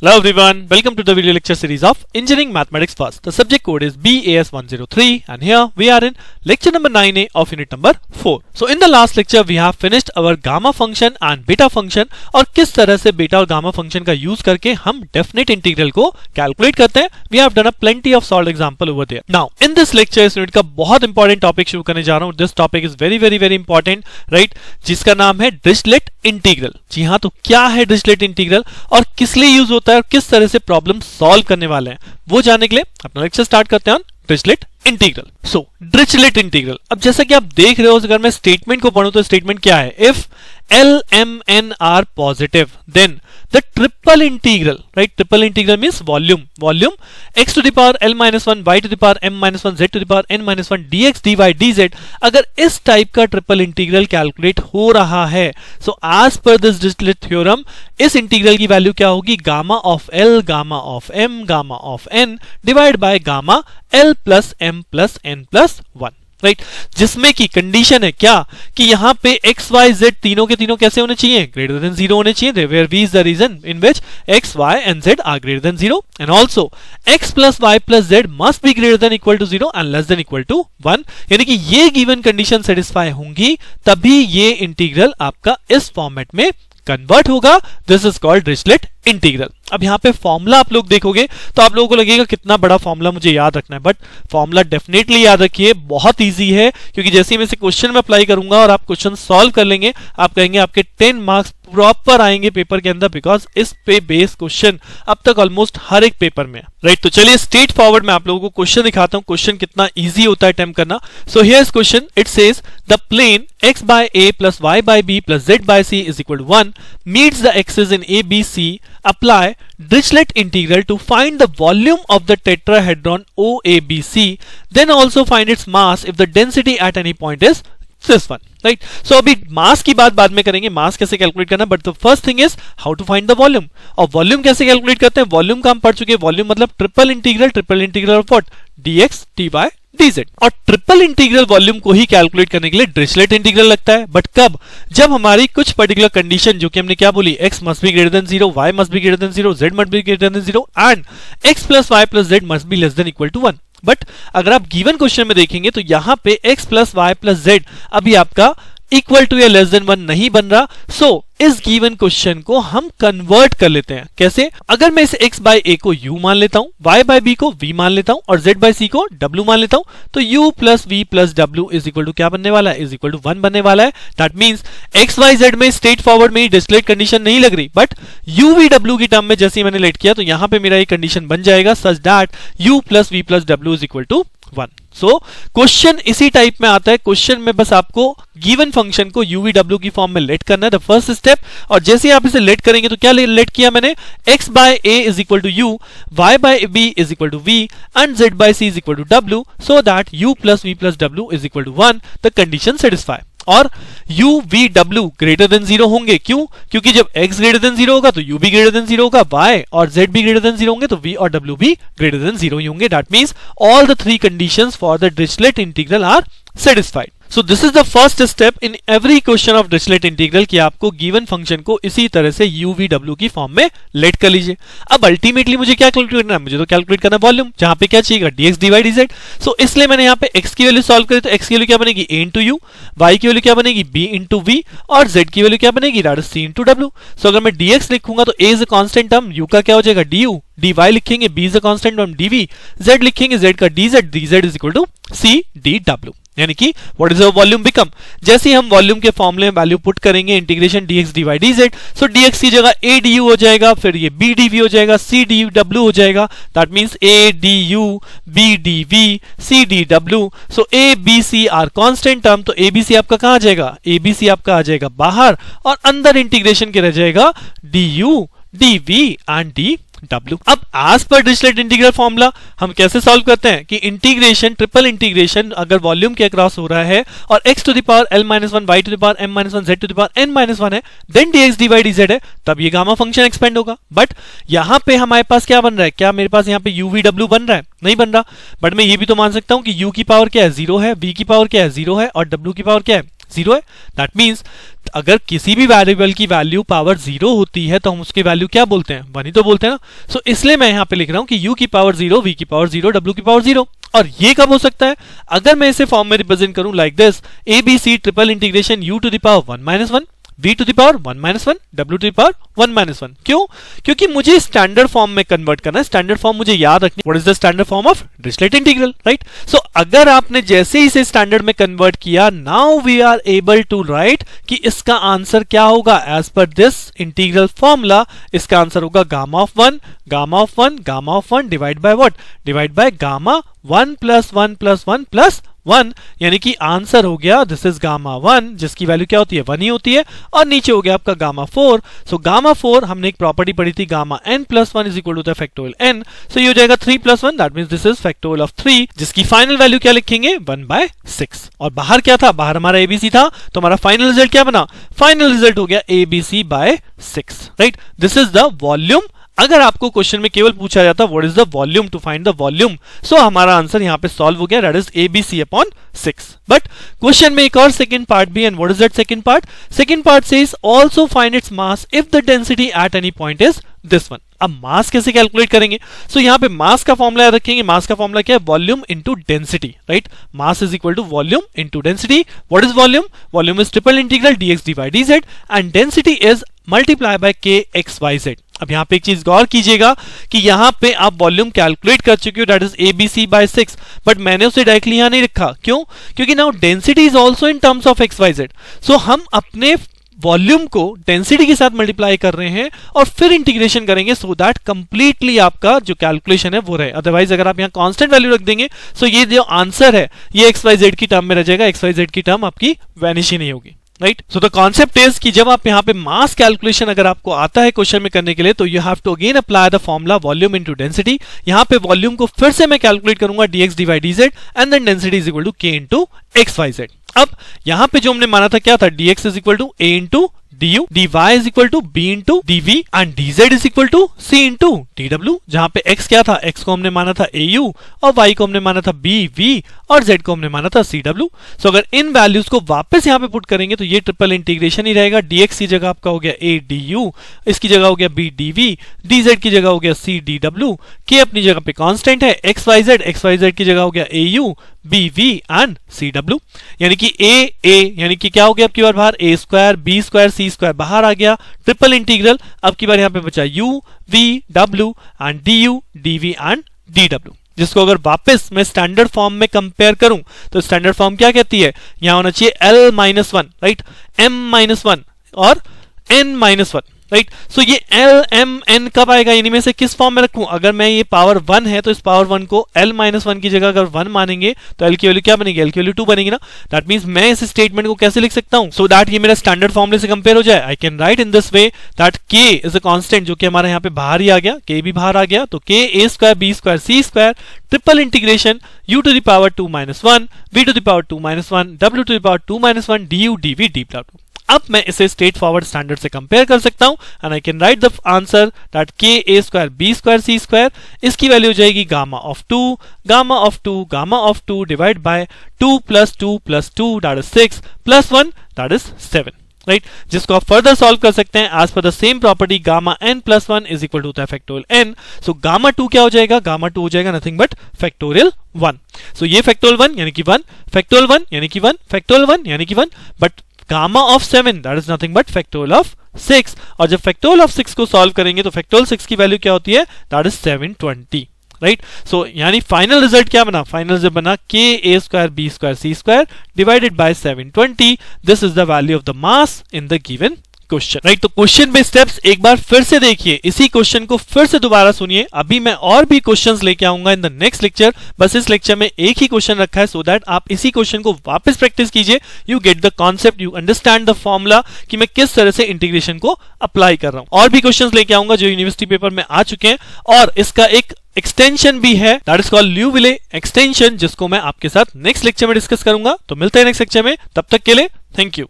Hello everyone, welcome to the video lecture series of Engineering Mathematics First. The subject code is BAS103 and here we are in lecture number 9A of unit number 4. So in the last lecture we have finished our gamma function and beta function और किस तरह से beta और gamma function का use करके हम definite integral को calculate करते हैं. We have done a plenty of solved example over there. Now in this lecture इस unit का बहुत important topic शुरू करने जा रहा हूँ. This topic is very important, right? जिसका नाम है Dirichlet integral. जी हाँ, तो क्या है Dirichlet integral और किस लिए यूज होता है और किस तरह से प्रॉब्लम सॉल्व करने वाले हैं वो जानने के लिए अपना लेक्चर स्टार्ट करते हैं Dirichlet इंटीग्रल. सो Dirichlet इंटीग्रल, अब जैसा कि आप देख रहे हो अगर मैं स्टेटमेंट को पढ़ूं तो स्टेटमेंट क्या है? If L M N are positive then the triple integral, right? Triple integral means volume x to the power L minus 1 y to the power m minus 1 z to the power n minus 1 dx dy dz अगर इस type का triple integral calculate हो रहा है, so as per this Dirichlet theorem इस integral की value क्या होगी? Gamma of L gamma of m gamma of n divide by gamma L plus m plus n plus 1, right? जिसमें की कंडीशन है क्या कि यहां पे x y z तीनों के तीनों कैसे होने चाहिए? ग्रेटर देन 0 होने चाहिए. Where v is the region in which x y and z are greater than 0 and also x plus y plus z must be greater than equal to 0 and less than equal to 1. यानी कि ये given condition satisfy होंगी तभी ये integral आपका इस format में convert होगा. This is called Dirichlet integral. अब यहाँ पे फॉर्मूला आप लोग देखोगे तो आप लोगों को लगेगा कितना बड़ा फॉर्मूला मुझे याद रखना है, बट फॉर्मूला डेफिनेटली याद रखिए, बहुत इजी है क्योंकि जैसे ही मैं इसे क्वेश्चन में अप्लाई करूंगा और आप क्वेश्चन सॉल्व कर लेंगे आप कहेंगे आपके 10 मार्क्स प्रॉपर आएंगे पेपर के अंदर, बिकॉज इस पे बेस क्वेश्चन अब तक ऑलमोस्ट हर एक पेपर में, राइट? तो चलिए स्ट्रेट फॉरवर्ड मैं आप लोगों को क्वेश्चन दिखाता हूं, क्वेश्चन कितना इजी होता है अटेम्प्ट करना. So here is question. It says the plane x by a plus y by b plus z by c is equal to 1 meets the axes in a b c. Apply Dirichlet integral to find the volume of the tetrahedron OABC. Then also find its mass if the density at any point is this one, right? So अभी मास की बात बाद में करेंगे, मास कैसे calculate करना, but the first thing is how to find the volume. और volume कैसे कैलकुलेट करते हैं? वॉल्यूम का हम पढ़ चुके हैं. वॉल्यूम मतलब triple integral of what? dx dy dz. और ट्रिपल इंटीग्रल वॉल्यूम को ही कैलकुलेट करने के लिए Dirichlet इंटीग्रल लगता है. बट कब? जब हमारी कुछ पर्टिकुलर कंडीशन जो कि हमने क्या बोली, x must be greater than 0, y must be greater than 0, z must be greater than 0 and x plus y plus z must be less than equal to 1. But अगर आप गिवन क्वेश्चन में देखेंगे तो यहां पे x plus y plus z अभी आपका equal to या लेस देन 1 नहीं बन रहा. सो इस गिवन क्वेश्चन को हम कन्वर्ट कर लेते हैं. कैसे? अगर मैं इस x बाय a को u मान लेता हूं, y बाय b को v मान लेता हूं और z बाय c को w मान लेता हूं, तो u plus v plus w is equal to क्या बनने वाला है? इज इक्वल टू 1 बनने वाला है. That means x y z में स्ट्रेट फॉरवर्ड में Dirichlet कंडीशन नहीं लग रही, बट u v w की टर्म में जैसे ही मैंने लेट किया तो यहां पे मेरा ये कंडीशन बन जाएगा such that u plus v plus w is equal to 1. So question इसी टाइप में आता है. क्वेश्चन में बस आपको गिवन फंक्शन को u v w की फॉर्म में लेट करना है, द फर्स्ट स्टेप. और जैसे आप इसे लेट करेंगे तो क्या लेट किया मैंने? x by a is equal to u, y by b is equal to v and z by c is equal to w, so that u plus v plus w is equal to 1. The condition satisfy. और u v w greater than 0 होंगे. क्यों? क्योंकि जब x greater than 0 होगा तो u भी greater than 0 होगा, y और z भी ग्रेटर देन 0 होंगे तो v और w भी ग्रेटर देन 0 ही होंगे. That means all the three conditions for the Dirichlet integral are satisfied. So this is the first step in every question of Dirichlet integral कि आपको given function को इसी तरह से u v w की form में लेट कर लीजिए. अब अल्टीमेटली मुझे क्या कैलकुलेट करना है? मुझे तो कैलकुलेट करना वॉल्यूम, जहां पे क्या चाहिएगा? dx dy dz. सो इसलिए मैंने यहाँ पे x की वैल्यू सॉल्व करी तो x की वैल्यू क्या बनेगी? a इंटू यू, y की वैल्यू क्या बनेगी? b इंटू v और z की वैल्यू क्या बनेगी? c into w. सो अगर मैं dx लिखूंगा तो a is a constant term, u का क्या हो जाएगा? du, dy लिखेंगे b is a constant term dv, z लिखेंगे z का dz, dz is equal to c dw. यानी कि what is our volume become, जैसे हम वॉल्यूम के फॉर्मूले में वैल्यू पुट करेंगे integration dx dy dz, so dx की जगह a du हो जाएगा, फिर ये b dv हो जाएगा, c dw हो जाएगा. That means a du, b dv, c dw. So a b c are constant term, तो a b c आपका कहां आ जाएगा? a b c आपका आ जाएगा बाहर और अंदर इंटीग्रेशन के रह जाएगा du, dv and d W. अब as per Dirichlet integral formula हम कैसे सॉल्व करते हैं कि इंटीग्रेशन, ट्रिपल इंटीग्रेशन अगर वॉल्यूम के अक्रॉस हो रहा है और x to the power l minus 1, y to the power m minus 1, z to the power n minus 1 है, देन dx dy dz है, तब ये गामा फंक्शन एक्सपेंड होगा. बट यहां पे हमारे पास क्या बन रहा है? क्या मेरे पास यहाँ पे u v w बन रहा है? नहीं बन रहा. बट मैं ये भी तो मान सकता हूं कि u की पावर क्या है? 0 है, v की पावर क्या है? 0 है और w की पावर क्या है? 0 है। दैट मीन्स अगर किसी भी वेरिएबल की वैल्यू पावर 0 होती है तो हम उसकी वैल्यू क्या बोलते हैं, 1 ही तो बोलते हैं ना। सो इसलिए मैं यहां पे लिख रहा हूं कि u की पावर 0, v की पावर 0, w की पावर 0। और ये कब हो सकता है, अगर मैं इसे फॉर्म में रिप्रेजेंट करूं like this, ABC triple integration u to the power 1 - 1, v to the power 1 - 1, w to the power 1 - 1। क्यों? क्योंकि मुझे स्टैंडर्ड फॉर्म में कन्वर्ट करना है। स्टैंडर्ड फॉर्म मुझे याद रखनी है। What is the standard form of Dirichlet integral, right. So अगर आपने जैसे ही इसे स्टैंडर्ड में कन्वर्ट किया, now we are able to write कि इसका आंसर क्या होगा as per this integral formula. इसका आंसर होगा gamma of 1, gamma of 1, gamma of 1 divide by what, divide by gamma 1 + 1 + 1 + 1, यानी कि आंसर हो गया दिस इज गामा 1, जिसकी वैल्यू क्या होती है, 1 ही होती है। और नीचे हो गया आपका गामा 4। सो गामा 4 हमने एक प्रॉपर्टी पढ़ी थी, gamma n + 1 is equal to the factorial n। So ये हो जाएगा 3 + 1, that means this is factorial of 3, जिसकी फाइनल वैल्यू क्या लिखेंगे, 1/6। और बाहर क्या था, बाहर हमारा ABC था, तो हमारा फाइनल रिजल्ट क्या बना, फाइनल रिजल्ट हो गया ABC/6, right. This is the volume. अगर आपको क्वेश्चन में केवल पूछा जाता what is the volume, to find the volume, so हमारा आंसर यहां पे सॉल्व हो गया, that is ABC/6। But question में एक और सेकंड पार्ट भी, and what is that second part? Second part says also find its mass if the density at any point is this one. अब मास कैसे कैलकुलेट करेंगे? सो यहां पे मास का फॉर्मूला याद रखेंगे। मास का फॉर्मूला क्या है, volume into density, right. Mass is equal to volume into density. What is volume? Volume is triple integral dx dy dz, and density is multiply by k x y z। अब यहां पे एक चीज गौर कीजिएगा कि यहां पे आप वॉल्यूम कैलकुलेट कर चुके हो, दैट इज ABC/6, बट मैंने उसे डायरेक्टली यहां नहीं रखा। क्यों? क्योंकि now density is also in terms of XYZ। सो हम अपने वॉल्यूम को डेंसिटी के साथ मल्टीप्लाई कर रहे हैं और फिर इंटीग्रेशन करेंगे, सो दैट कंप्लीटली आपका जो कैलकुलेशन है वो रहे। अदरवाइज अगर आप यहां कांस्टेंट वैल्यू रख देंगे, सो ये जो आंसर है ये XYZ की टर्म में रह जाएगा, XYZ की टर्म आपकी वैनिश ही नहीं होगी, right. So the concept is कि जब आप यहाँ पे मास कैलकुलेशन अगर आपको आता है क्वेश्चन में करने के लिए, तो you have to again apply the formula volume into density. यहाँ पे वॉल्यूम को फिर से मैं कैलकुलेट करूंगा dx dy dz, and then density is equal to k into XYZ। अब यहां पे जो हमने माना था क्या था, dx is equal to a into du, dy is equal to b into dv, and dz is equal to c into dw, जहां पे x क्या था, x को हमने माना था au, और y को हमने माना था b v, और z को हमने माना था cw। सो अगर इन वैल्यूज को वापस यहां पे पुट करेंगे तो ये ट्रिपल इंटीग्रेशन ही रहेगा। dx की जगह आपका हो गया a du, इसकी जगह हो गया b dv, dz की जगह हो गया c dw, k अपनी जगह पे कांस्टेंट है, xyz की जगह हो गया au, b v and c w, यानी कि a यानी कि क्या हो गया आपकी बार बाहर, a square b square c square बाहर आ गया, ट्रिपल इंटीग्रल। अब की बार यहां पे बचा u v w and du dv and dw, जिसको अगर वापस मैं स्टैंडर्ड फॉर्म में कंपेयर करूं तो स्टैंडर्ड फॉर्म क्या कहती है, यहां होना चाहिए l-1, राइट, m-1 और n-1, राइट। सो ये l m n कब आएगा, इनमें से किस फॉर्म में रखूं? अगर मैं ये पावर 1 है तो इस पावर 1 को l-1 की जगह अगर 1 मानेंगे तो l की वैल्यू क्या बनेगी, l की वैल्यू 2 बनेगी ना। दैट मींस मैं इस स्टेटमेंट को कैसे लिख सकता हूं, सो दैट ये मेरा स्टैंडर्ड फॉर्मूले से कंपेयर हो जाए। आई can right in this way that k is a constant, जो कि हमारे यहाँ पे बाहर ही आ गया, k भी बाहर आ गया, तो k a square b square c square triple integration u to the power 2 - 1 v to the power 2 - 1 w to the power 2 - 1 du dv dw। अब मैं इसे स्ट्रेट फॉरवर्ड स्टैंडर्ड से कंपेयर कर सकता हूं, and I can write the answer that k a square b square c square, इसकी value हो जाएगी gamma of 2 gamma of 2 gamma of 2 divide by 2 + 2 + 2 that is 6 + 1 that is 7, right, जिसको आप further solve कर सकते हैं as per the same property gamma n + 1 is equal to the factorial n। So gamma 2 क्या हो जाएगा, गामा 2 हो जाएगा नथिंग बट फैक्टोरियल 1। सो ये फैक्टोरियल 1 यानी कि 1, फैक्टोरियल 1 यानी कि 1, फैक्टोरियल 1 यानी कि 1, but gamma of 7 that is nothing but factorial of 6, और जब फैक्टोरियल ऑफ 6 को सॉल्व करेंगे तो फैक्टोरियल 6 की वैल्यू क्या होती है, दैट इज 720, राइट। सो यानी फाइनल रिजल्ट क्या बना, फाइनल रिजल्ट बना k a square b square c square divided by 720। This is the value of the mass in the given question, right. तो क्वेश्चन पे स्टेप्स एक बार फिर से देखिए, इसी क्वेश्चन को फिर से दोबारा सुनिए। अभी मैं और भी क्वेश्चंस लेके आऊंगा इन द नेक्स्ट लेक्चर, बस इस लेक्चर में एक ही क्वेश्चन रखा है, सो दैट आप इसी क्वेश्चन को वापस प्रैक्टिस कीजिए, you get the concept, you understand the formula कि मैं किस तरह से इंटीग्रेशन को अप्लाई कर रहा हूं। और भी क्वेश्चंस लेके आऊंगा जो यूनिवर्सिटी पेपर में आ चुके हैं, और इसका एक एक्सटेंशन भी है, दैट इज कॉल्ड ल्यूविले एक्सटेंशन, जिसको मैं आपके साथ नेक्स्ट लेक्चर में डिस्कस करूंगा। तो मिलते हैं नेक्स्ट लेक्चर में, तब तक के लिए थैंक यू।